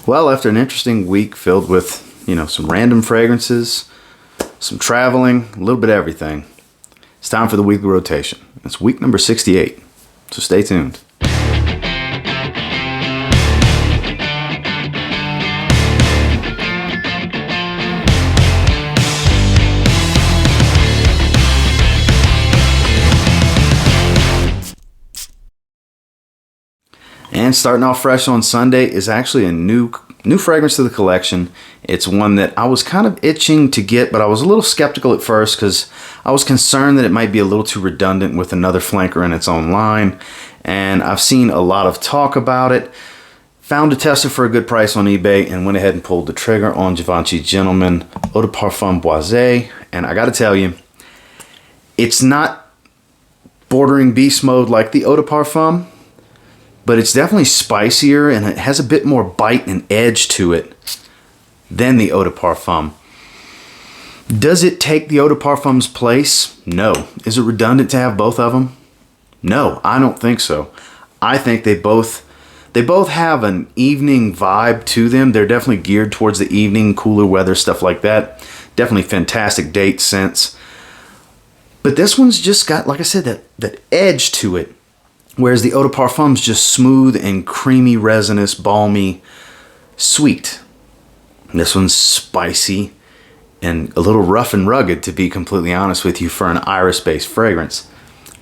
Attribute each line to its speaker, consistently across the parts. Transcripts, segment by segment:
Speaker 1: Well, after an interesting week filled with, some random fragrances, some traveling, a little bit of everything, it's time for the weekly rotation. It's week number 68, so stay tuned. And starting off fresh on Sunday is actually a new fragrance to the collection. It's one that I was kind of itching to get, but I was a little skeptical at first because I was concerned that it might be a little too redundant with another flanker in its own line. And I've seen a lot of talk about it. Found a tester for a good price on eBay and went ahead and pulled the trigger on Givenchy Gentleman Eau de Parfum Boisé. And I got to tell you, it's not bordering beast mode like the Eau de Parfum, but it's definitely spicier and it has a bit more bite and edge to it than the Eau de Parfum. Does it take the Eau de Parfum's place? No. Is it redundant to have both of them? No, I don't think so. I think they both have an evening vibe to them. They're definitely geared towards the evening, cooler weather, stuff like that. Definitely fantastic date scents. But this one's just got, like I said, that edge to it. Whereas the Eau de Parfum's just smooth and creamy, resinous, balmy, sweet. And this one's spicy and a little rough and rugged, to be completely honest with you, for an iris-based fragrance.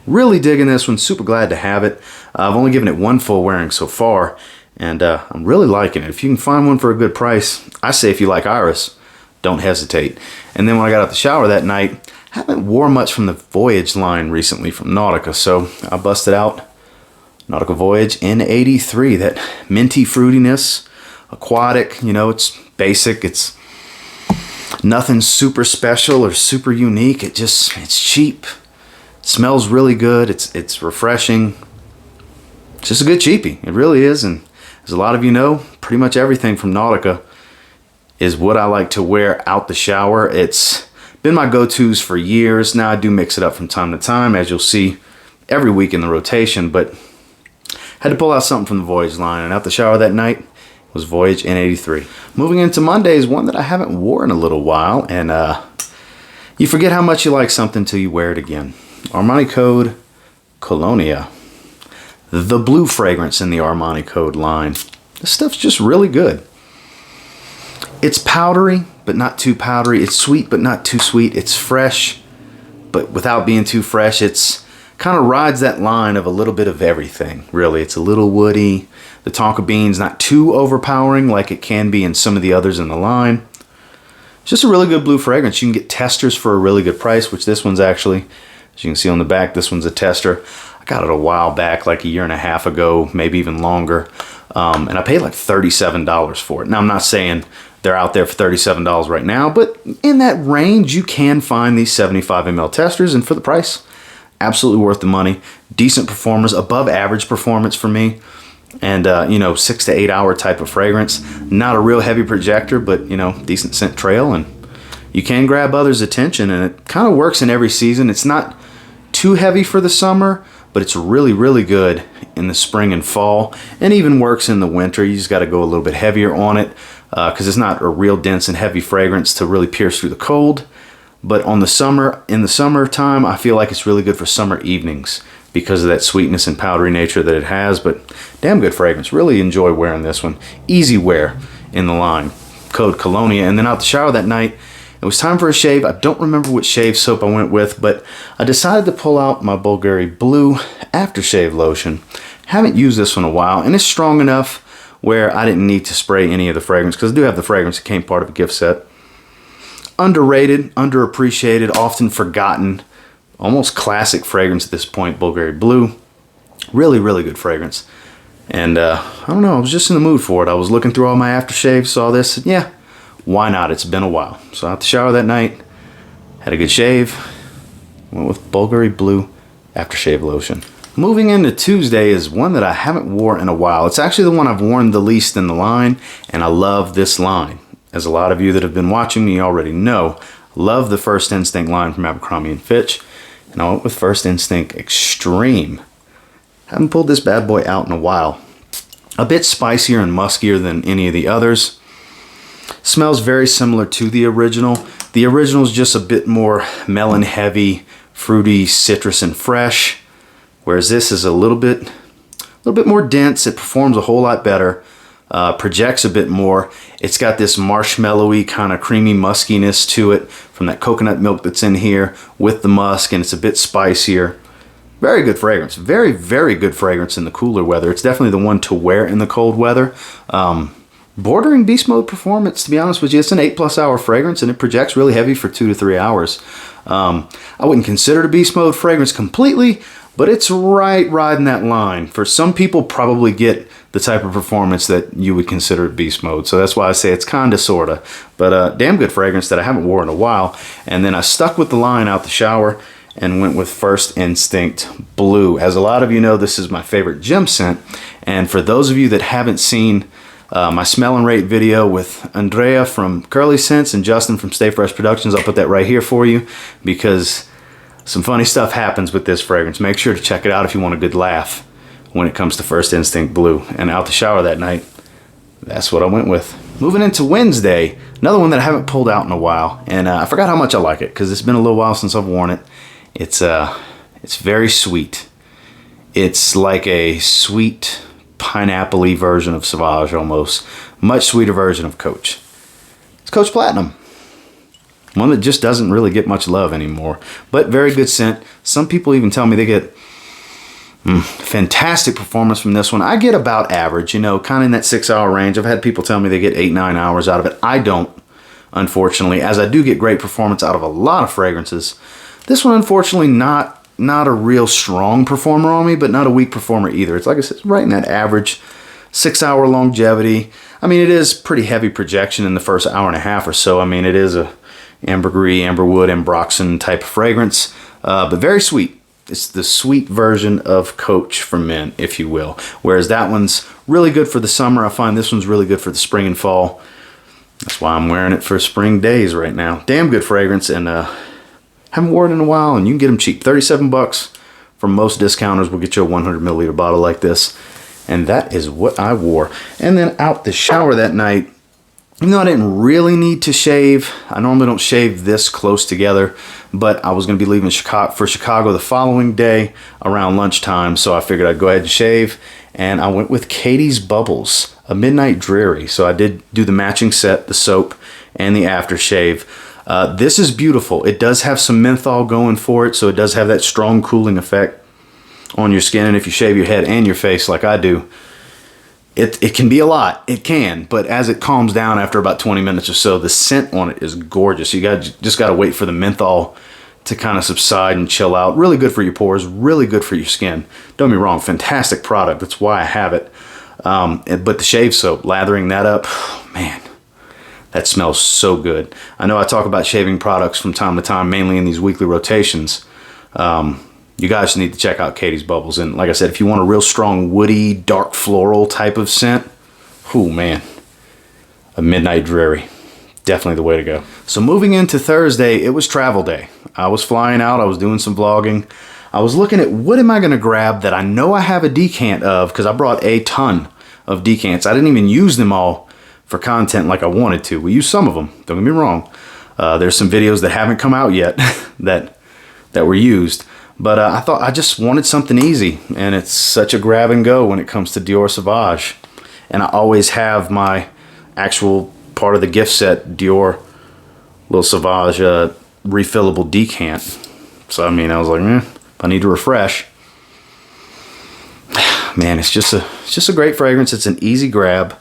Speaker 1: Really digging this one. Super glad to have it. I've only given it one full wearing so far, and I'm really liking it. If you can find one for a good price, I say if you like iris, don't hesitate. And then when I got out the shower that night, I haven't worn much from the Voyage line recently from Nautica, so I busted out Nautica Voyage N83, that minty fruitiness, aquatic, it's basic, it's nothing super special or super unique, it's cheap, it smells really good, it's refreshing, it's just a good cheapie, it really is. And as a lot of you know, pretty much everything from Nautica is what I like to wear out the shower. It's been my go-tos for years. Now I do mix it up from time to time, as you'll see every week in the rotation, but had to pull out something from the Voyage line, and out the shower that night was Voyage N83. Moving into Monday is one that I haven't worn in a little while, and you forget how much you like something till you wear it again. Armani Code Colonia. The blue fragrance in the Armani Code line. This stuff's just really good. It's powdery, but not too powdery. It's sweet, but not too sweet. It's fresh, but without being too fresh. It's kind of rides that line of a little bit of everything, really. It's a little woody. The tonka bean's not too overpowering like it can be in some of the others in the line. It's just a really good blue fragrance. You can get testers for a really good price, which this one's actually, as you can see on the back, this one's a tester. I got it a while back, like a year and a half ago, maybe even longer. And I paid like $37 for it. Now, I'm not saying they're out there for $37 right now, but in that range, you can find these 75 ml testers, and for the price, absolutely worth the money. Decent performers, above average performance for me. And, 6 to 8 hour type of fragrance. Not a real heavy projector, but, decent scent trail. And you can grab others' attention, and it kind of works in every season. It's not too heavy for the summer, but it's really, really good in the spring and fall. And even works in the winter. You just got to go a little bit heavier on it because it's not a real dense and heavy fragrance to really pierce through the cold. But in the summertime, I feel like it's really good for summer evenings because of that sweetness and powdery nature that it has. But damn good fragrance. Really enjoy wearing this one. Easy wear in the line. Code Colonia. And then out the shower that night, it was time for a shave. I don't remember what shave soap I went with, but I decided to pull out my Bulgari Blue aftershave lotion. Haven't used this one in a while, and it's strong enough where I didn't need to spray any of the fragrance because I do have the fragrance that came part of a gift set. Underrated, underappreciated, often forgotten, almost classic fragrance at this point, Bulgari Blue. Really, really good fragrance. And I don't know, I was just in the mood for it. I was looking through all my aftershaves, saw this, and yeah, why not? It's been a while. So out the shower that night, had a good shave, went with Bulgari Blue aftershave lotion. Moving into Tuesday is one that I haven't worn in a while. It's actually the one I've worn the least in the line, and I love this line. As a lot of you that have been watching me already know, love the First Instinct line from Abercrombie & Fitch, and I went with First Instinct Extreme. Haven't pulled this bad boy out in a while. A bit spicier and muskier than any of the others. Smells very similar to the original. The original is just a bit more melon heavy, fruity, citrus, and fresh. Whereas this is a little bit more dense. It performs a whole lot better. Projects a bit more. It's got this marshmallowy kind of creamy muskiness to it from that coconut milk that's in here with the musk, and it's a bit spicier. Very good fragrance. Very, very good fragrance in the cooler weather. It's definitely the one to wear in the cold weather. Bordering beast mode performance, to be honest with you. It's an 8+ hour fragrance, and it projects really heavy for 2 to 3 hours. I wouldn't consider it a beast mode fragrance completely, but it's right riding that line. For some people, probably get the type of performance that you would consider beast mode. So that's why I say it's kinda, sorta. But damn good fragrance that I haven't worn in a while. And then I stuck with the line out the shower and went with First Instinct Blue. As a lot of you know, this is my favorite gym scent. And for those of you that haven't seen my smell and rate video with Andrea from Curly Scents and Justin from Stay Fresh Productions, I'll put that right here for you, because some funny stuff happens with this fragrance. Make sure to check it out if you want a good laugh when it comes to First Instinct Blue. And out the shower that night, that's what I went with. Moving into Wednesday, another one that I haven't pulled out in a while, and I forgot how much I like it because it's been a little while since I've worn it. It's very sweet. It's like a sweet pineapple-y version of Sauvage almost. Much sweeter version of Coach. It's Coach Platinum. One that just doesn't really get much love anymore, but very good scent. Some people even tell me they get fantastic performance from this one. I get about average, you know, kind of in that 6 hour range. I've had people tell me they get 8-9 hours out of it. I don't, unfortunately, as I do get great performance out of a lot of fragrances. This one, unfortunately, not a real strong performer on me, but not a weak performer either. It's like I said, right in that average 6 hour longevity. I mean, it is pretty heavy projection in the first hour and a half or so. I mean, it is a ambergris, amberwood, ambroxan type of fragrance, but very sweet. It's the sweet version of Coach for men, if you will. Whereas that one's really good for the summer. I find this one's really good for the spring and fall. That's why I'm wearing it for spring days right now. Damn good fragrance, and haven't worn it in a while, and you can get them cheap. 37 bucks from most discounters will get you a 100 milliliter bottle like this. And that is what I wore. And then out the shower that night, even though I didn't really need to shave, I normally don't shave this close together, but I was going to be leaving for Chicago the following day around lunchtime, so I figured I'd go ahead and shave, and I went with Katie's Bubbles, a Midnight Dreary. So I did do the matching set, the soap, and the aftershave. This is beautiful. It does have some menthol going for it, so it does have that strong cooling effect on your skin, and if you shave your head and your face like I do, it can be a lot. It can, but as it calms down after about 20 minutes or so, the scent on it is gorgeous. You just got to wait for the menthol to kind of subside and chill out. Really good for your pores, really good for your skin. Don't get me wrong, fantastic product. That's why I have it. But the shave soap, lathering that up, man, that smells so good. I know I talk about shaving products from time to time, mainly in these weekly rotations. You guys need to check out Katie's Bubbles. And like I said, if you want a real strong woody, dark floral type of scent, oh man, a Midnight Dreary. Definitely the way to go. So moving into Thursday, it was travel day. I was flying out, I was doing some vlogging. I was looking at what am I gonna grab that I know I have a decant of, because I brought a ton of decants. I didn't even use them all for content like I wanted to. We used some of them, don't get me wrong. There's some videos that haven't come out yet that were used. But I thought I just wanted something easy, and it's such a grab and go when it comes to Dior Sauvage. And I always have my actual part of the gift set, Dior little Sauvage refillable decant. So I mean, I was like, I need to refresh. Man, it's just a great fragrance. It's an easy grab.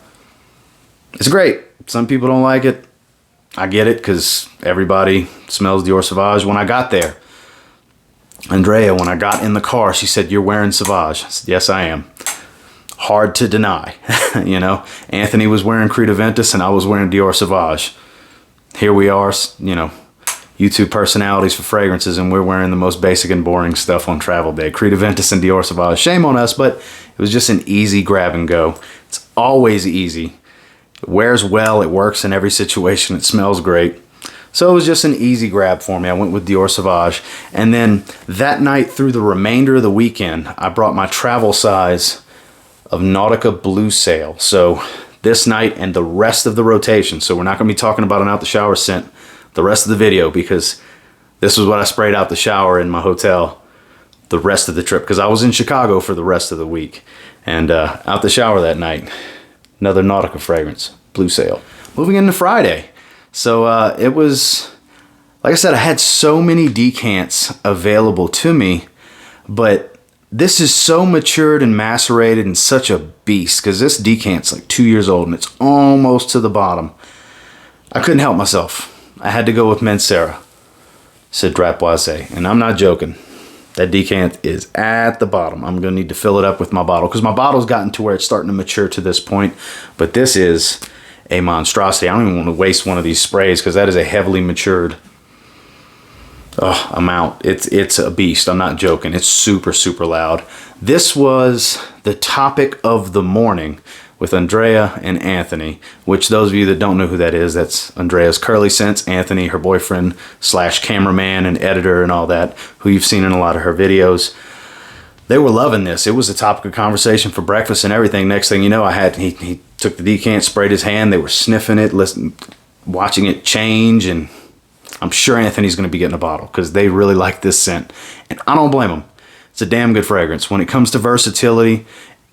Speaker 1: It's great. Some people don't like it. I get it, because everybody smells Dior Sauvage. When I got there, Andrea, when I got in the car, she said, "You're wearing Sauvage." I said, "Yes, I am." Hard to deny, you know. Anthony was wearing Creed Aventus and I was wearing Dior Sauvage. Here we are, you know, YouTube personalities for fragrances, and we're wearing the most basic and boring stuff on travel day. Creed Aventus and Dior Sauvage. Shame on us, but it was just an easy grab and go. It's always easy. It wears well, it works in every situation, it smells great. So it was just an easy grab for me. I went with Dior Sauvage. And then that night through the remainder of the weekend, I brought my travel size of Nautica Blue Sail. So this night and the rest of the rotation. So we're not going to be talking about an out the shower scent the rest of the video, because this is what I sprayed out the shower in my hotel the rest of the trip, because I was in Chicago for the rest of the week. And out the shower that night, another Nautica fragrance, Blue Sail. Moving into Friday. So it was, like I said, I had so many decants available to me, but this is so matured and macerated and such a beast, because this decant's like 2 years old and it's almost to the bottom. I couldn't help myself. I had to go with Mancera, Cedrat Boisé, and I'm not joking. That decant is at the bottom. I'm going to need to fill it up with my bottle, because my bottle's gotten to where it's starting to mature to this point. But this is a monstrosity. I don't even want to waste one of these sprays, because that is a heavily matured amount. It's a beast. I'm not joking. It's super, super loud. This was the topic of the morning with Andrea and Anthony, which those of you that don't know who that is, that's Andrea's Curly Scents, Anthony, her boyfriend / cameraman and editor and all that, who you've seen in a lot of her videos. They were loving this. It was a topic of conversation for breakfast and everything. Next thing you know, he took the decant, sprayed his hand. They were sniffing it, watching it change, and I'm sure Anthony's going to be getting a bottle, because they really like this scent, and I don't blame them. It's a damn good fragrance. When it comes to versatility,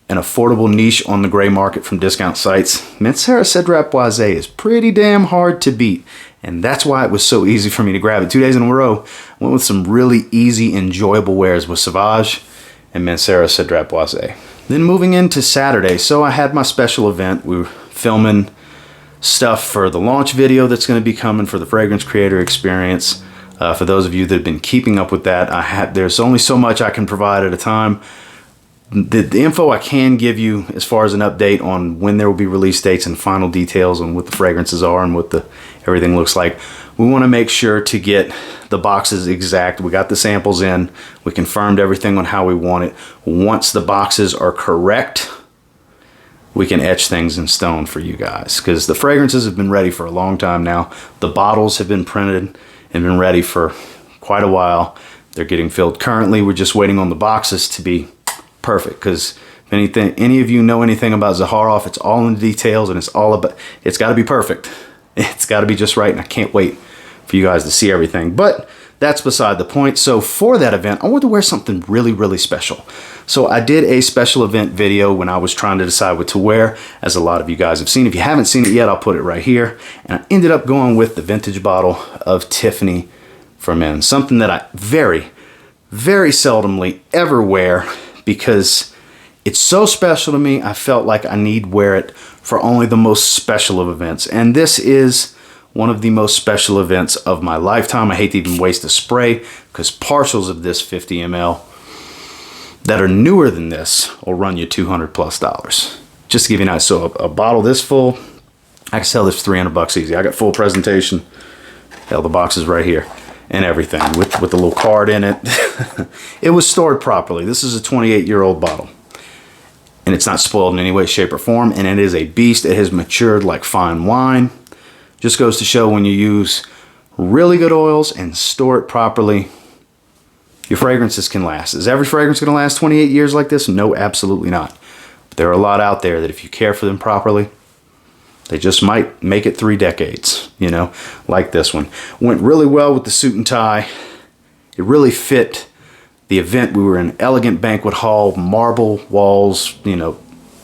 Speaker 1: an affordable niche on the gray market from discount sites, Mancera Cedrat Boisé is pretty damn hard to beat. And that's why it was so easy for me to grab it. 2 days in a row, I went with some really easy, enjoyable wears with Sauvage and Mancera Cedrat Boisé. Then moving into Saturday, so I had my special event. We were filming stuff for the launch video that's going to be coming for the Fragrance Creator Experience. For those of you that have been keeping up with that, there's only so much I can provide at a time. The info I can give you as far as an update on when there will be release dates and final details on what the fragrances are and what everything looks like. We want to make sure to get the boxes exact. We got the samples in. We confirmed everything on how we want it. Once the boxes are correct, we can etch things in stone for you guys, because the fragrances have been ready for a long time now. The bottles have been printed and been ready for quite a while. They're getting filled currently. We're just waiting on the boxes to be perfect, because if any of you know anything about Zaharoff, it's all in the details, and it's got to be perfect. It's got to be just right, and I can't wait for you guys to see everything. But that's beside the point. So for that event, I wanted to wear something really, really special. So I did a special event video when I was trying to decide what to wear, as a lot of you guys have seen. If you haven't seen it yet, I'll put it right here. And I ended up going with the vintage bottle of Tiffany for Men, something that I very, very seldomly ever wear, because it's so special to me. I felt like I need wear it for only the most special of events. And this is one of the most special events of my lifetime. I hate to even waste a spray, because partials of this 50 ml that are newer than this will run you $200+. Just to give you an idea. So a bottle this full, I can sell this for $300 easy. I got full presentation. Hell, the box is right here. And everything with the little card in it. It was stored properly. This is a 28-year-old bottle, and it's not spoiled in any way, shape, or form, and it is a beast. It has matured like fine wine. Just goes to show, when you use really good oils and store it properly, your fragrances can last. Is every fragrance going to last 28 years like this? No, absolutely not. But there are a lot out there that, if you care for them properly, they just might make it 3 decades, you know, like this one. Went really well with the suit and tie. It really fit the event. We were in elegant banquet hall, marble walls, you know,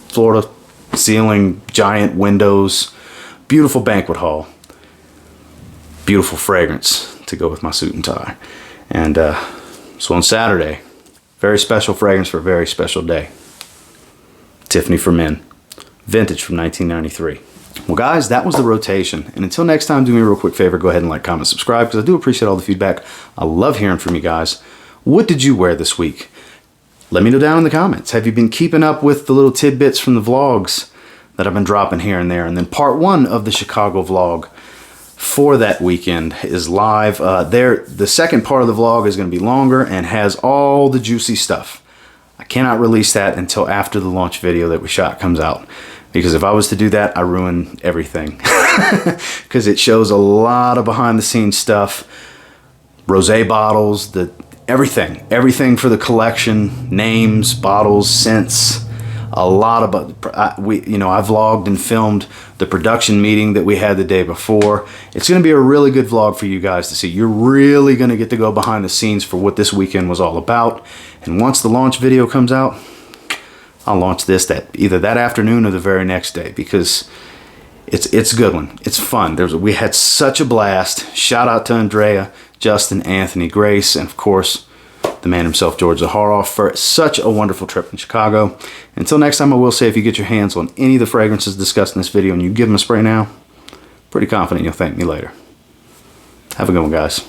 Speaker 1: floor to ceiling, giant windows, beautiful banquet hall. Beautiful fragrance to go with my suit and tie. And so on Saturday, very special fragrance for a very special day. Tiffany for Men, vintage from 1993. Well, guys, that was the rotation. And until next time, do me a real quick favor. Go ahead and like, comment, subscribe, because I do appreciate all the feedback. I love hearing from you guys. What did you wear this week? Let me know down in the comments. Have you been keeping up with the little tidbits from the vlogs that I've been dropping here and there? And then part 1 of the Chicago vlog for that weekend is live. The second part of the vlog is going to be longer and has all the juicy stuff. I cannot release that until after the launch video that we shot comes out, because if I was to do that, I ruin everything. Because it shows a lot of behind the scenes stuff, rosé bottles, everything for the collection, names, bottles, scents, a lot of I vlogged and filmed the production meeting that we had the day before. It's going to be a really good vlog for you guys to see. You're really going to get to go behind the scenes for what this weekend was all about. And once the launch video comes out, I'll launch this either that afternoon or the very next day, because it's a good one. It's fun. We had such a blast. Shout out to Andrea, Justin, Anthony, Grace, and of course the man himself, George Zaharoff, for such a wonderful trip in Chicago. Until next time, I will say, if you get your hands on any of the fragrances discussed in this video and you give them a spray now, pretty confident you'll thank me later. Have a good one, guys.